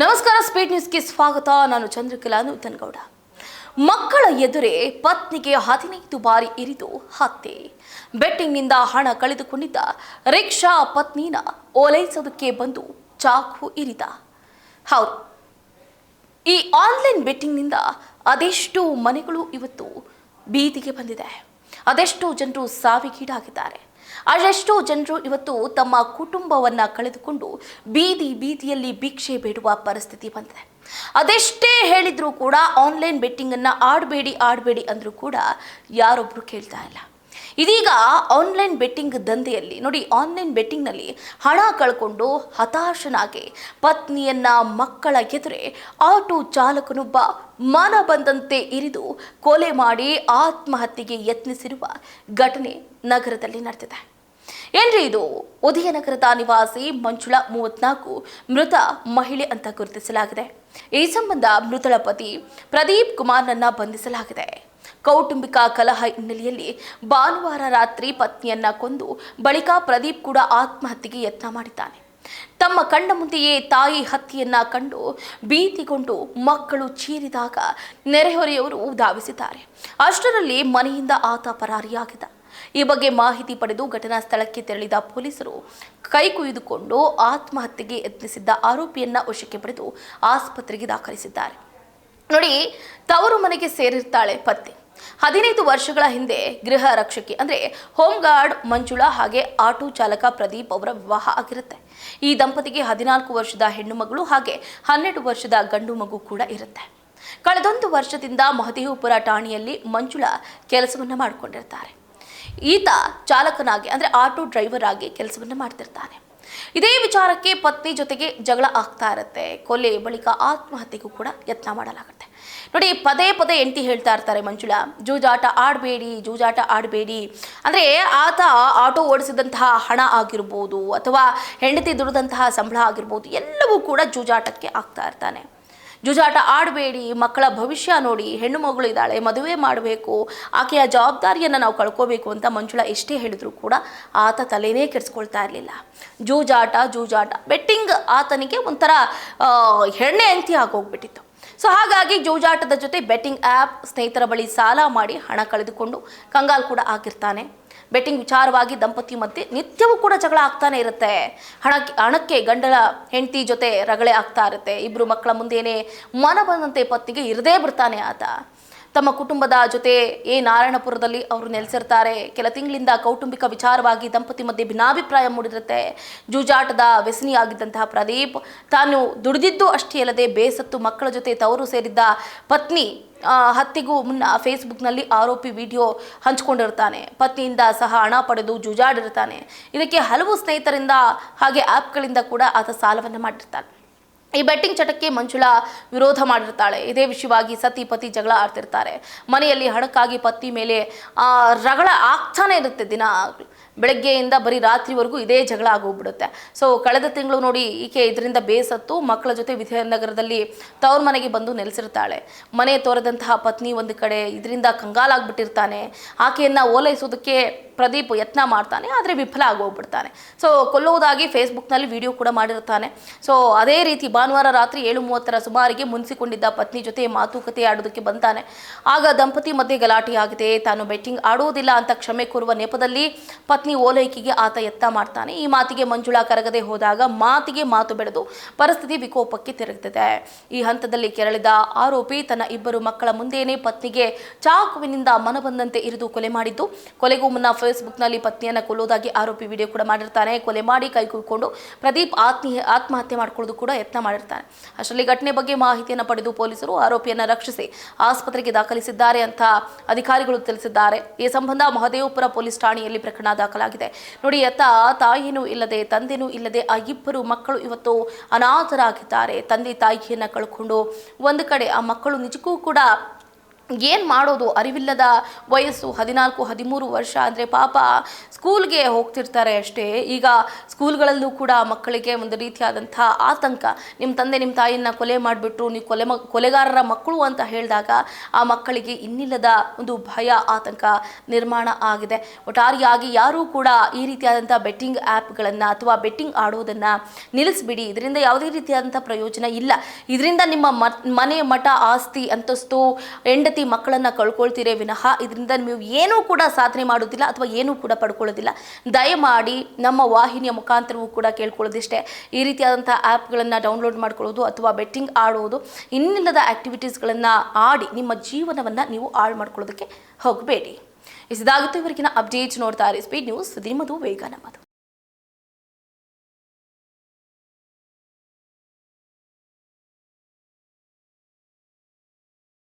ನಮಸ್ಕಾರ, ಸ್ಪೀಡ್ ನ್ಯೂಸ್ಗೆ ಸ್ವಾಗತ. ನಾನು ಚಂದ್ರಕಲಾ ನೂತನಗೌಡ. ಮಕ್ಕಳ ಎದುರೇ ಪತ್ನಿಗೆ 15 ಬಾರಿ ಇರಿದು ಹತ್ಯೆ. ಬೆಟ್ಟಿಂಗ್ನಿಂದ ಹಣ ಕಳೆದುಕೊಂಡಿದ್ದ ರಿಕ್ಷಾ ಪತ್ನಿನ ಓಲೈಸೋದಕ್ಕೆ ಬಂದು ಚಾಕು ಇರಿದ. ಹೌದು, ಈ ಆನ್ಲೈನ್ ಬೆಟ್ಟಿಂಗ್ನಿಂದ ಅದೆಷ್ಟು ಮನೆಗಳು ಇವತ್ತು ಬೀದಿಗೆ ಬಂದಿದೆ. ಅದೆಷ್ಟೋ ಜನರು ಸಾವಿಗೀಡಾಗಿದ್ದಾರೆ. ಅದೆಷ್ಟೋ ಜನರು ಇವತ್ತು ತಮ್ಮ ಕುಟುಂಬವನ್ನು ಕಳೆದುಕೊಂಡು ಬೀದಿಯಲ್ಲಿ ಭಿಕ್ಷೆ ಬೇಡುವ ಪರಿಸ್ಥಿತಿ ಬಂದಿದೆ. ಅದೆಷ್ಟೇ ಹೇಳಿದರೂ ಕೂಡ ಆನ್ಲೈನ್ ಬೆಟ್ಟಿಂಗನ್ನು ಆಡಬೇಡಿ ಅಂದರೂ ಕೂಡ ಯಾರೊಬ್ಬರು ಕೇಳ್ತಾ ಇಲ್ಲ. ಇದೀಗ ಆನ್ಲೈನ್ ಬೆಟ್ಟಿಂಗ್ ದಂಧೆಯಲ್ಲಿ ನೋಡಿ, ಆನ್ಲೈನ್ ಬೆಟ್ಟಿಂಗ್ನಲ್ಲಿ ಹಣ ಕಳ್ಕೊಂಡು ಹತಾಶನಾಗಿ ಪತ್ನಿಯನ್ನ ಮಕ್ಕಳ ಎದುರೇ ಆಟೋ ಚಾಲಕನೊಬ್ಬ ಮನ ಬಂದಂತೆ ಇರಿದು ಕೊಲೆ ಮಾಡಿ ಆತ್ಮಹತ್ಯೆಗೆ ಯತ್ನಿಸಿರುವ ಘಟನೆ ನಗರದಲ್ಲಿ ನಡೆದಿದೆ. ಏನ್ರಿ ಇದು? ಉದಯನಗರದ ನಿವಾಸಿ ಮಂಜುಳಾ 34 ಮೃತ ಮಹಿಳೆ ಅಂತ ಗುರುತಿಸಲಾಗಿದೆ. ಈ ಸಂಬಂಧ ಮೃತಳ ಪತಿ ಪ್ರದೀಪ್ ಕುಮಾರ್ನನ್ನ ಬಂಧಿಸಲಾಗಿದೆ. ಕೌಟುಂಬಿಕ ಕಲಹ ಹಿನ್ನೆಲೆಯಲ್ಲಿ ಭಾನುವಾರ ರಾತ್ರಿ ಪತ್ನಿಯನ್ನ ಕೊಂದು ಬಳಿಕ ಪ್ರದೀಪ್ ಕೂಡ ಆತ್ಮಹತ್ಯೆಗೆ ಯತ್ನ ಮಾಡಿದ್ದಾನೆ. ತಮ್ಮ ಕಣ್ಣ ಮುಂದೆಯೇ ತಾಯಿ ಹತ್ಯೆಯನ್ನ ಕಂಡು ಭೀತಿಗೊಂಡು ಮಕ್ಕಳು ಚೀರಿದಾಗ ನೆರೆಹೊರೆಯವರು ಧಾವಿಸಿದ್ದಾರೆ. ಅಷ್ಟರಲ್ಲಿ ಮನೆಯಿಂದ ಆತ ಪರಾರಿಯಾಗಿದ್ದ. ಈ ಬಗ್ಗೆ ಮಾಹಿತಿ ಪಡೆದು ಘಟನಾ ಸ್ಥಳಕ್ಕೆ ತೆರಳಿದ ಪೊಲೀಸರು ಕೈ ಕುಯ್ದುಕೊಂಡು ಆತ್ಮಹತ್ಯೆಗೆ ಯತ್ನಿಸಿದ್ದ ಆರೋಪಿಯನ್ನ ವಶಕ್ಕೆ ಪಡೆದು ಆಸ್ಪತ್ರೆಗೆ ದಾಖಲಿಸಿದ್ದಾರೆ. ನೋಡಿ, ತವರು ಮನೆಗೆ ಸೇರಿರ್ತಾಳೆ ಪತ್ನಿ. 15 ವರ್ಷಗಳ ಹಿಂದೆ ಗೃಹ ರಕ್ಷಕಿ ಅಂದ್ರೆ ಹೋಮ್ ಗಾರ್ಡ್ ಮಂಜುಳಾ ಹಾಗೆ ಆಟೋ ಚಾಲಕ ಪ್ರದೀಪ್ ಅವರ ವಿವಾಹ ಆಗಿರುತ್ತೆ. ಈ ದಂಪತಿಗೆ 14 ವರ್ಷದ ಹೆಣ್ಣು ಮಗಳು ಹಾಗೆ 12 ವರ್ಷದ ಗಂಡು ಮಗು ಕೂಡ ಇರುತ್ತೆ. ಕಳೆದೊಂದು ವರ್ಷದಿಂದ ಮಹದೇವಪುರ ಠಾಣೆಯಲ್ಲಿ ಮಂಜುಳಾ ಕೆಲಸವನ್ನ ಮಾಡಿಕೊಂಡಿರ್ತಾರೆ. ಈತ ಚಾಲಕನಾಗಿ ಅಂದ್ರೆ ಆಟೋ ಡ್ರೈವರ್ ಆಗಿ ಕೆಲಸವನ್ನ ಮಾಡ್ತಿರ್ತಾನೆ. ಇದೇ ವಿಚಾರಕ್ಕೆ ಪತ್ನಿ ಜೊತೆಗೆ ಜಗಳ ಆಗ್ತಾ ಇರುತ್ತೆ. ಕೊಲೆ ಬಳಿಕ ಆತ್ಮಹತ್ಯೆಗೂ ಕೂಡ ಯತ್ನ ಮಾಡಲಾಗುತ್ತೆ. ನೋಡಿ, ಪದೇ ಹೆಂಡತಿ ಹೇಳ್ತಾ ಇರ್ತಾರೆ ಮಂಜುಳಾ, ಜೂಜಾಟ ಆಡಬೇಡಿ ಅಂದ್ರೆ ಆತ ಆಟೋ ಓಡಿಸಿದಂತಹ ಹಣ ಆಗಿರ್ಬೋದು ಅಥವಾ ಹೆಂಡತಿ ದುಡಿದಂತಹ ಸಂಬಳ ಆಗಿರ್ಬೋದು, ಎಲ್ಲವೂ ಕೂಡ ಜೂಜಾಟಕ್ಕೆ ಆಗ್ತಾ ಇರ್ತಾನೆ. ಜೂಜಾಟ ಆಡಬೇಡಿ, ಮಕ್ಕಳ ಭವಿಷ್ಯ ನೋಡಿ, ಹೆಣ್ಣು ಮಗಳು ಇದ್ದಾಳೆ, ಮದುವೆ ಮಾಡಬೇಕು, ಆಕೆಯ ಜವಾಬ್ದಾರಿಯನ್ನು ನಾವು ಕಳ್ಕೋಬೇಕು ಅಂತ ಮಂಜುಳಾ ಎಷ್ಟೇ ಹೇಳಿದ್ರು ಕೂಡ ಆತ ತಲೆನೇ ಕೆಡಿಸ್ಕೊಳ್ತಾ ಇರಲಿಲ್ಲ. ಜೂಜಾಟ ಬೆಟ್ಟಿಂಗ್ ಆತನಿಗೆ ಒಂಥರ ಹೆಣ್ಣೆ ಅಂತಿ ಆಗೋಗ್ಬಿಟ್ಟಿತ್ತು. ಸೊ ಹಾಗಾಗಿ ಜೂಜಾಟದ ಜೊತೆ ಬೆಟ್ಟಿಂಗ್ ಆ್ಯಪ್, ಸ್ನೇಹಿತರ ಬಳಿ ಸಾಲ ಮಾಡಿ ಹಣ ಕಳೆದುಕೊಂಡು ಕಂಗಾಲ್ ಕೂಡ ಆಗಿರ್ತಾನೆ. ಬೆಟ್ಟಿಂಗ್ ವಿಚಾರವಾಗಿ ದಂಪತಿ ಮಧ್ಯೆ ನಿತ್ಯವೂ ಕೂಡ ಜಗಳ ಆಗ್ತಾನೆ ಇರುತ್ತೆ. ಹಣಕ್ಕೆ ಗಂಡನ ಹೆಂಡತಿ ಜೊತೆ ರಗಳೆ ಆಗ್ತಾ ಇರುತ್ತೆ. ಇಬ್ಬರು ಮಕ್ಕಳ ಮುಂದೇನೆ ಮನ ಬಂದಂತೆ ಪತ್ನಿಗೆ ಇರದೇ ಬಿಡ್ತಾನೆ ಆತ. ತಮ್ಮ ಕುಟುಂಬದ ಜೊತೆ ನಾರಾಯಣಪುರದಲ್ಲಿ ಅವರು ನೆಲೆಸಿರ್ತಾರೆ. ಕೆಲ ತಿಂಗಳಿಂದ ಕೌಟುಂಬಿಕ ವಿಚಾರವಾಗಿ ದಂಪತಿ ಮಧ್ಯೆ ಭಿನ್ನಾಭಿಪ್ರಾಯ ಮೂಡಿರುತ್ತೆ. ಜೂಜಾಟದ ವ್ಯಸನಿಯಾಗಿದ್ದಂತಹ ಪ್ರದೀಪ್ ತಾನು ದುಡಿದಿದ್ದು ಅಷ್ಟೇ ಅಲ್ಲದೆ ಬೇಸತ್ತು ಮಕ್ಕಳ ಜೊತೆ ತವರು ಸೇರಿದ್ದ ಪತ್ನಿ ಹತ್ಯೆಗೂ ಮುನ್ನ ಫೇಸ್ಬುಕ್ನಲ್ಲಿ ಆರೋಪಿ ವಿಡಿಯೋ ಹಂಚಿಕೊಂಡಿರ್ತಾನೆ. ಪತ್ನಿಯಿಂದ ಸಹ ಹಣ ಪಡೆದು ಜೂಜಾಡಿರ್ತಾನೆ. ಇದಕ್ಕೆ ಹಲವು ಸ್ನೇಹಿತರಿಂದ ಹಾಗೆ ಆ್ಯಪ್ಗಳಿಂದ ಕೂಡ ಆತ ಸಾಲವನ್ನು ಮಾಡಿರ್ತಾನೆ. ಈ ಬೆಟ್ಟಿಂಗ್ ಚಟಕ್ಕೆ ಮಂಜುಳಾ ವಿರೋಧ ಮಾಡಿರ್ತಾಳೆ. ಇದೇ ವಿಷಯವಾಗಿ ಸತಿ ಪತಿ ಜಗಳ ಆಡ್ತಿರ್ತಾರೆ. ಮನೆಯಲ್ಲಿ ಹಣಕ್ಕಾಗಿ ಪತ್ನಿ ಮೇಲೆ ರಗಳ ಆಗ್ತಾನೆ ಇರುತ್ತೆ. ದಿನ ಬೆಳಗ್ಗೆಯಿಂದ ಬರೀ ರಾತ್ರಿವರೆಗೂ ಇದೇ ಜಗಳ ಆಗೋಗ್ಬಿಡುತ್ತೆ. ಸೊ ಕಳೆದ ತಿಂಗಳು ನೋಡಿ, ಈಕೆ ಇದರಿಂದ ಬೇಸತ್ತು ಮಕ್ಕಳ ಜೊತೆ ವಿದ್ಯಾನಗರದಲ್ಲಿ ತವ್ರ ಮನೆಗೆ ಬಂದು ನೆಲೆಸಿರ್ತಾಳೆ. ಮನೆ ತೋರದಂತಹ ಪತ್ನಿ ಒಂದು ಕಡೆ ಇದರಿಂದ ಕಂಗಾಲಾಗ್ಬಿಟ್ಟಿರ್ತಾನೆ. ಆಕೆಯನ್ನು ಓಲೈಸೋದಕ್ಕೆ ಪ್ರದೀಪ್ ಯತ್ನ ಮಾಡ್ತಾನೆ, ಆದರೆ ವಿಫಲ ಆಗೋಗ್ಬಿಡ್ತಾನೆ. ಸೊ ಕೊಲ್ಲುವುದಾಗಿ ಫೇಸ್ಬುಕ್ನಲ್ಲಿ ವಿಡಿಯೋ ಕೂಡ ಮಾಡಿರ್ತಾನೆ. ಸೊ ಅದೇ ರೀತಿ ಭಾನುವಾರ ರಾತ್ರಿ 7:30 ಸುಮಾರಿಗೆ ಮುನಿಸಿಕೊಂಡಿದ್ದ ಪತ್ನಿ ಜೊತೆ ಮಾತುಕತೆ ಆಡೋದಕ್ಕೆ ಬಂತಾನೆ. ಆಗ ದಂಪತಿ ಮಧ್ಯೆ ಗಲಾಟೆ ಆಗಿದೆ. ತಾನು ಬೆಟ್ಟಿಂಗ್ ಆಡೋದಿಲ್ಲ ಅಂತ ಕ್ಷಮೆ ಕೋರುವ ನೆಪದಲ್ಲಿ ಪತ್ನಿ ಓಲೈಕೆಗೆ ಆತ ಯತ್ನ ಮಾಡ್ತಾನೆ. ಈ ಮಾತಿಗೆ ಮಂಜುಳಾ ಕರಗದೆ ಹೋದಾಗ ಮಾತಿಗೆ ಮಾತು ಬೆಳೆದು ಪರಿಸ್ಥಿತಿ ವಿಕೋಪಕ್ಕೆ ತಿರುಗುತ್ತದೆ. ಈ ಹಂತದಲ್ಲಿ ಕೆರಳಿದ ಆರೋಪಿ ತನ್ನ ಇಬ್ಬರು ಮಕ್ಕಳ ಮುಂದೆಯೇ ಪತ್ನಿಗೆ ಚಾಕುವಿನಿಂದ ಮನ ಬಂದಂತೆ ಇರಿದು ಕೊಲೆ ಮಾಡಿದ್ದು. ಕೊಲೆಗೂ ಮುನ್ನ ಫೇಸ್ಬುಕ್ನಲ್ಲಿ ಪತ್ನಿಯನ್ನು ಕೊಲ್ಲೋದಾಗಿ ಆರೋಪಿ ವಿಡಿಯೋ ಕೂಡ ಮಾಡಿರ್ತಾನೆ. ಕೊಲೆ ಮಾಡಿ ಕೈ ಕುಯ್ಕೊಂಡು ಪ್ರದೀಪ್ ಆತ್ಮಹತ್ಯೆ ಮಾಡ್ಕೊಳ್ಳೋದು ಕೂಡ ಯತ್ನ ಮಾಡಿರ್ತಾನೆ. ಅಷ್ಟರಲ್ಲಿ ಘಟನೆ ಬಗ್ಗೆ ಮಾಹಿತಿಯನ್ನು ಪಡೆದು ಪೊಲೀಸರು ಆರೋಪಿಯನ್ನು ರಕ್ಷಿಸಿ ಆಸ್ಪತ್ರೆಗೆ ದಾಖಲಿಸಿದ್ದಾರೆ ಅಂತ ಅಧಿಕಾರಿಗಳು ತಿಳಿಸಿದ್ದಾರೆ. ಈ ಸಂಬಂಧ ಮಹದೇವಪುರ ಪೊಲೀಸ್ ಠಾಣೆಯಲ್ಲಿ ಪ್ರಕರಣ ದಾಖಲಾಗಿದೆ. ನೋಡಿ, ತಾಯಿನೂ ಇಲ್ಲದೆ ತಂದೆನೂ ಇಲ್ಲದೆ ಆ ಇಬ್ಬರು ಮಕ್ಕಳು ಇವತ್ತು ಅನಾಥರಾಗಿದ್ದಾರೆ. ತಂದೆ ತಾಯಿಯನ್ನು ಕಳ್ಕೊಂಡು ಒಂದು ಕಡೆ ಆ ಮಕ್ಕಳು ನಿಜಕ್ಕೂ ಕೂಡ ಏನು ಮಾಡೋದು ಅರಿವಿಲ್ಲದ ವಯಸ್ಸು 14-13 ವರ್ಷ ಅಂದರೆ ಪಾಪ ಸ್ಕೂಲ್ಗೆ ಹೋಗ್ತಿರ್ತಾರೆ ಅಷ್ಟೇ. ಈಗ ಸ್ಕೂಲ್ಗಳಲ್ಲೂ ಕೂಡ ಮಕ್ಕಳಿಗೆ ಒಂದು ರೀತಿಯಾದಂಥ ಆತಂಕ. ನಿಮ್ಮ ತಂದೆ ನಿಮ್ಮ ತಾಯಿಯನ್ನು ಕೊಲೆ ಮಾಡಿಬಿಟ್ರು, ನೀವು ಕೊಲೆಗಾರರ ಮಕ್ಕಳು ಅಂತ ಹೇಳಿದಾಗ ಆ ಮಕ್ಕಳಿಗೆ ಇನ್ನಿಲ್ಲದ ಒಂದು ಭಯ ಆತಂಕ ನಿರ್ಮಾಣ ಆಗಿದೆ. ಒಟ್ಟಾರೆಯಾಗಿ ಯಾರೂ ಕೂಡ ಈ ರೀತಿಯಾದಂಥ ಬೆಟ್ಟಿಂಗ್ ಆ್ಯಪ್ಗಳನ್ನು ಅಥವಾ ಬೆಟ್ಟಿಂಗ್ ಆಡೋದನ್ನು ನಿಲ್ಲಿಸ್ಬಿಡಿ. ಇದರಿಂದ ಯಾವುದೇ ರೀತಿಯಾದಂಥ ಪ್ರಯೋಜನ ಇಲ್ಲ. ಇದರಿಂದ ನಿಮ್ಮ ಮನೆ ಮಠ ಆಸ್ತಿ ಅಂತಸ್ತು ಹೆಂಡತಿ ಮಕ್ಕಳನ್ನ ಕಳ್ಕೊಳ್ತೀರೇ ವಿನಃ ಇದರಿಂದ ನೀವು ಏನೂ ಕೂಡ ಸಾಧನೆ ಮಾಡೋದಿಲ್ಲ ಅಥವಾ ಏನೂ ಕೂಡ ಪಡ್ಕೊಳ್ಳೋದಿಲ್ಲ. ದಯಮಾಡಿ ನಮ್ಮ ವಾಹಿನಿಯ ಮುಖಾಂತರವೂ ಕೂಡ ಕೇಳ್ಕೊಳ್ಳೋದಿಷ್ಟೇ, ಈ ರೀತಿಯಾದಂಥ ಆ್ಯಪ್ಗಳನ್ನು ಡೌನ್ಲೋಡ್ ಮಾಡ್ಕೊಳ್ಳೋದು ಅಥವಾ ಬೆಟ್ಟಿಂಗ್ ಆಡೋದು ಇನ್ನಿಲ್ಲದ ಆ್ಯಕ್ಟಿವಿಟೀಸ್ಗಳನ್ನು ಆಡಿ ನಿಮ್ಮ ಜೀವನವನ್ನು ನೀವು ಹಾಳು ಮಾಡ್ಕೊಳ್ಳೋದಕ್ಕೆ ಹೋಗಬೇಡಿ. ಇದಾಗುತ್ತೆ ಇವರಿಗಿನ ಅಪ್ಡೇಟ್. ನೋಡ್ತಾ ಇರಿ ಸ್ಪೀಡ್ ನ್ಯೂಸ್, ನಿಮ್ಮದು ವೇಗ ನಮ್ಮದು.